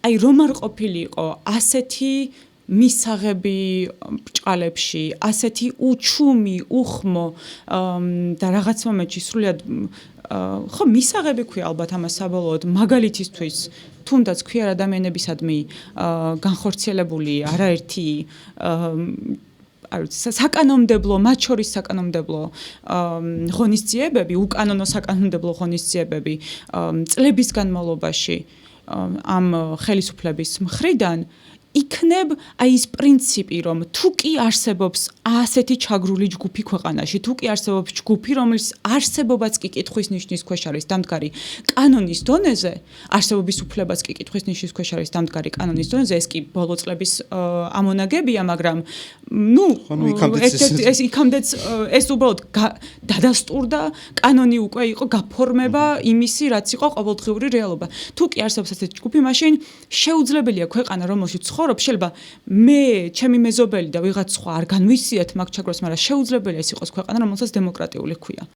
აი რომ არ ყოფილიყო ასეთი მისაღები ბრჭყალებში, ასეთი უჩუმი, უხმო და რაღაც მომენტში სრულიად ხო მისაღები ქვია ალბათ ამას საბოლოოდ მაგალითისთვის თუნდაც ქვია ადამიანებისადმი განხორციელებული არაერთი საკანონმდებლო, მათ შორის საკანონმდებლო ღონისძიებები, უკანონო საკანონმდებლო ღონისძიებები წლების განმავლობაში ამ ხელისუფლების მხრიდან იქნებ აი ის პრინციპი, რომ თუ კი არსებობს ასეთი ჩაგრული ჯგუფი ქვეყანაში, თუ კი არსებობს ჯგუფი, რომელიც არსებობაც კი კითხვის ნიშნის ქვეშ არის დამდგარი კანონის დონეზე, არსებობის უფლებაც კი კითხვის ნიშნის ქვეშ არის დამდგარი კანონის დონეზე, ეს კი ბოლო წლების ამონაგებია, მაგრამ ეს იქამდეც ეს უბრალოდ დადასტურდა, კანონი უკვე იყო გაფორმება იმისი, რაც იყო ყოველდღიური რეალობა. თუ კი არსებობს ასეთი ჯგუფი, მაშინ შეუძლებელია ქვეყანა, რომელშიც ცხოვრობს, შეიძლება მე, ჩემი მეზობელი და ვიღაც სხვა არ განვისიათ მაგ ჩაგროს, მაგრამ შეუძლებელია ეს იყოს ქვეყანა, რომელსაც დემოკრატიული ჰქვია.